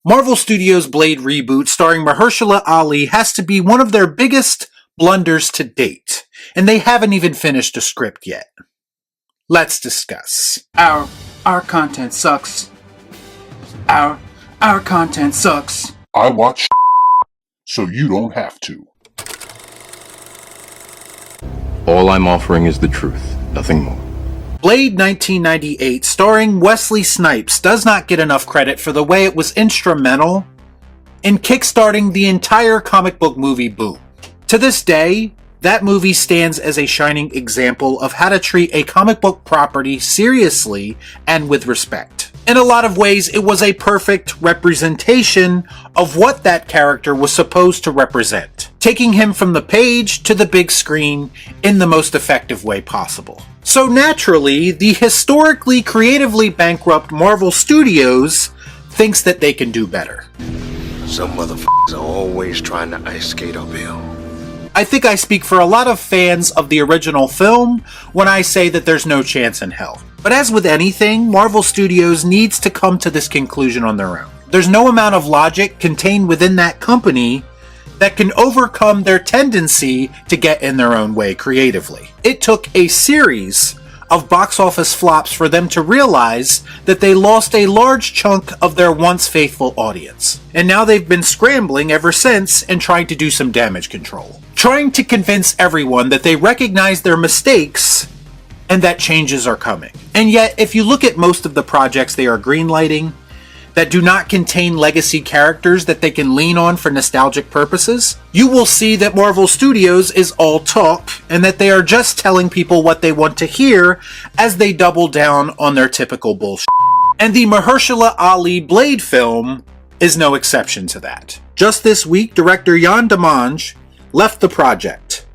Marvel Studios' Blade reboot starring Mahershala Ali has to be one of their biggest blunders to date, and they haven't even finished a script yet. Let's discuss. Our content sucks. Our content sucks. I watch so you don't have to. All I'm offering is the truth, nothing more. Blade 1998, starring Wesley Snipes, does not get enough credit for the way it was instrumental in kickstarting the entire comic book movie boom. To this day, that movie stands as a shining example of how to treat a comic book property seriously and with respect. In a lot of ways, it was a perfect representation of what that character was supposed to represent, taking him from the page to the big screen in the most effective way possible. So naturally, the historically creatively bankrupt Marvel Studios thinks that they can do better. Some motherfuckers are always trying to ice skate uphill. I think I speak for a lot of fans of the original film when I say that there's no chance in hell. But as with anything, Marvel Studios needs to come to this conclusion on their own. There's no amount of logic contained within that company that can overcome their tendency to get in their own way creatively. It took a series of box office flops for them to realize that they lost a large chunk of their once faithful audience. And now they've been scrambling ever since and trying to do some damage control. Trying to convince everyone that they recognize their mistakes and that changes are coming. And yet, if you look at most of the projects they are greenlighting that do not contain legacy characters that they can lean on for nostalgic purposes, you will see that Marvel Studios is all talk and that they are just telling people what they want to hear as they double down on their typical bullshit. And the Mahershala Ali Blade film is no exception to that. Just this week, director Yann Demange left the project.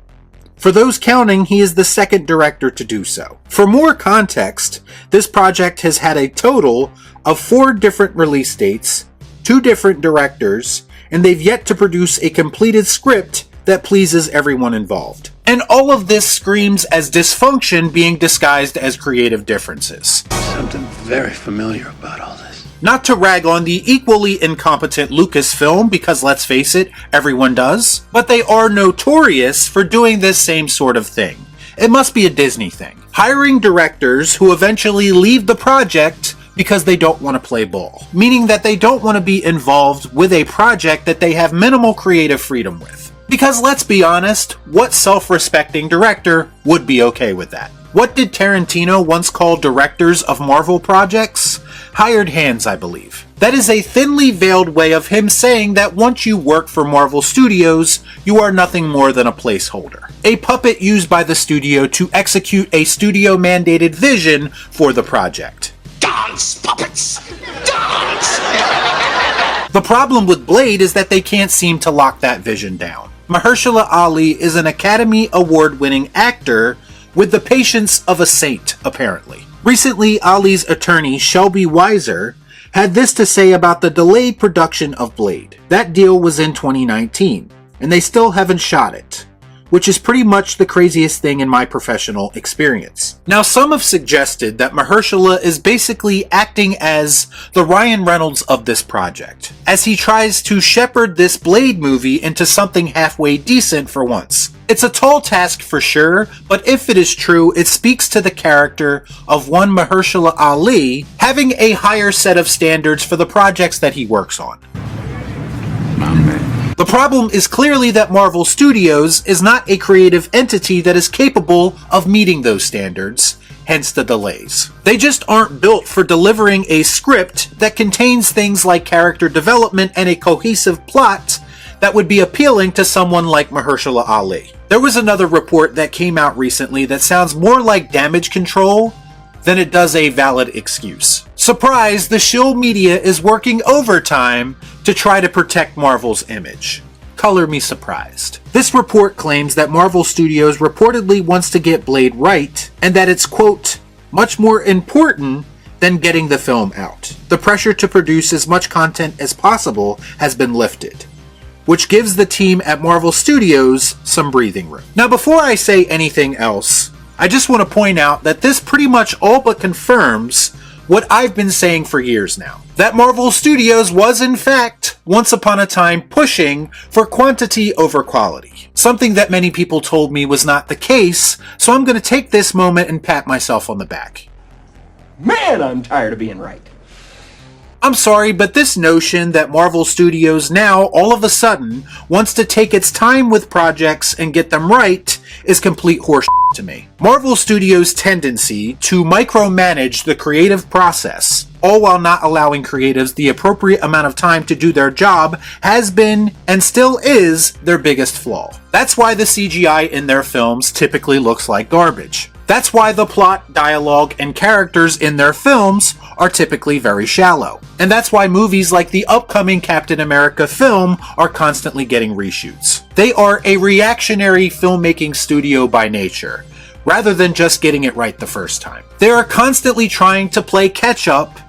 For those counting, he is the second director to do so. For more context, this project has had a total of 4 different release dates, 2 different directors, and they've yet to produce a completed script that pleases everyone involved. And all of this screams as dysfunction being disguised as creative differences. Something very familiar about all this. Not to rag on the equally incompetent Lucasfilm, because let's face it, everyone does, but they are notorious for doing this same sort of thing. It must be a Disney thing. Hiring directors who eventually leave the project because they don't want to play ball, meaning that they don't want to be involved with a project that they have minimal creative freedom with. Because let's be honest, what self-respecting director would be okay with that? What did Tarantino once call directors of Marvel projects? Hired hands, I believe. That is a thinly veiled way of him saying that once you work for Marvel Studios, you are nothing more than a placeholder. A puppet used by the studio to execute a studio-mandated vision for the project. Dance, puppets! Dance! The problem with Blade is that they can't seem to lock that vision down. Mahershala Ali is an Academy Award-winning actor with the patience of a saint, apparently. Recently, Ali's attorney, Shelby Weiser, had this to say about the delayed production of Blade. That deal was in 2019, and they still haven't shot it, which is pretty much the craziest thing in my professional experience. Now, some have suggested that Mahershala is basically acting as the Ryan Reynolds of this project, as he tries to shepherd this Blade movie into something halfway decent for once. It's a tall task for sure, but if it is true, it speaks to the character of one Mahershala Ali having a higher set of standards for the projects that he works on. The problem is clearly that Marvel Studios is not a creative entity that is capable of meeting those standards, hence the delays. They just aren't built for delivering a script that contains things like character development and a cohesive plot that would be appealing to someone like Mahershala Ali. There was another report that came out recently that sounds more like damage control than it does a valid excuse. Surprise, the shill media is working overtime to try to protect Marvel's image. Color me surprised. This report claims that Marvel Studios reportedly wants to get Blade right, and that it's, quote, much more important than getting the film out. The pressure to produce as much content as possible has been lifted, which gives the team at Marvel Studios some breathing room. Now, before I say anything else, I just want to point out that this pretty much all but confirms what I've been saying for years now. That Marvel Studios was in fact, once upon a time, pushing for quantity over quality. Something that many people told me was not the case, so I'm going to take this moment and pat myself on the back. Man, I'm tired of being right. I'm sorry, but this notion that Marvel Studios now, all of a sudden, wants to take its time with projects and get them right is complete horseshit to me. Marvel Studios' tendency to micromanage the creative process, all while not allowing creatives the appropriate amount of time to do their job, has been, and still is, their biggest flaw. That's why the CGI in their films typically looks like garbage. That's why the plot, dialogue, and characters in their films are typically very shallow. And that's why movies like the upcoming Captain America film are constantly getting reshoots. They are a reactionary filmmaking studio by nature, rather than just getting it right the first time. They are constantly trying to play catch up,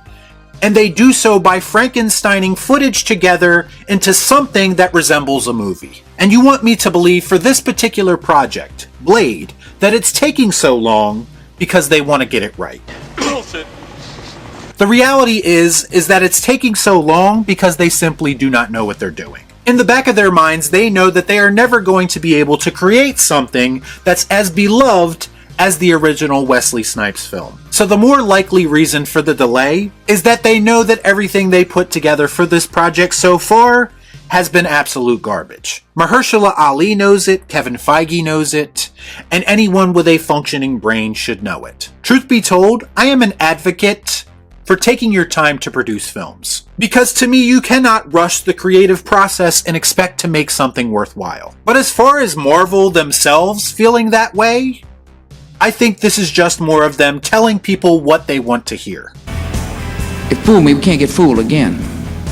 and they do so by Frankensteining footage together into something that resembles a movie. And you want me to believe for this particular project, Blade, that it's taking so long because they want to get it right. Bullshit. The reality is that it's taking so long because they simply do not know what they're doing. In the back of their minds, they know that they are never going to be able to create something that's as beloved as the original Wesley Snipes film. So the more likely reason for the delay is that they know that everything they put together for this project so far has been absolute garbage. Mahershala Ali knows it, Kevin Feige knows it, and anyone with a functioning brain should know it. Truth be told, I am an advocate for taking your time to produce films. Because to me, you cannot rush the creative process and expect to make something worthwhile. But as far as Marvel themselves feeling that way, I think this is just more of them telling people what they want to hear. If fool me, we can't get fooled again.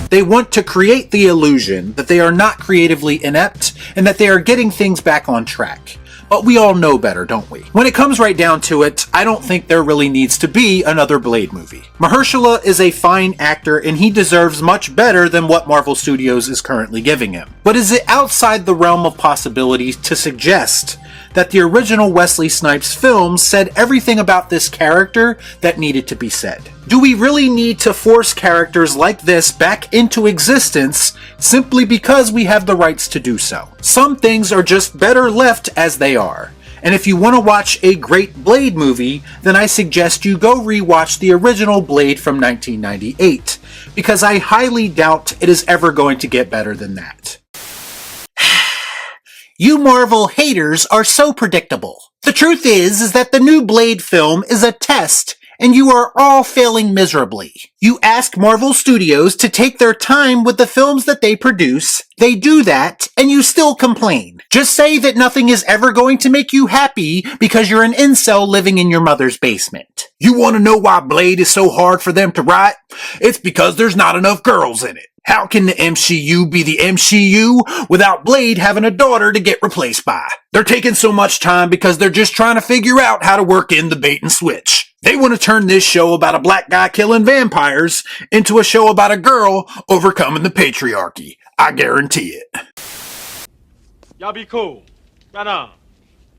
They want to create the illusion that they are not creatively inept and that they are getting things back on track. But we all know better, don't we? When it comes right down to it, I don't think there really needs to be another Blade movie. Mahershala is a fine actor and he deserves much better than what Marvel Studios is currently giving him. But is it outside the realm of possibility to suggest that the original Wesley Snipes film said everything about this character that needed to be said? Do we really need to force characters like this back into existence simply because we have the rights to do so? Some things are just better left as they are. And if you want to watch a great Blade movie, then I suggest you go rewatch the original Blade from 1998, because I highly doubt it is ever going to get better than that. You Marvel haters are so predictable. The truth is that the new Blade film is a test, and you are all failing miserably. You ask Marvel Studios to take their time with the films that they produce, they do that, and you still complain. Just say that nothing is ever going to make you happy because you're an incel living in your mother's basement. You want to know why Blade is so hard for them to write? It's because there's not enough girls in it. How can the MCU be the MCU without Blade having a daughter to get replaced by? They're taking so much time because they're just trying to figure out how to work in the bait and switch. They want to turn this show about a black guy killing vampires into a show about a girl overcoming the patriarchy. I guarantee it. Y'all be cool. Right on.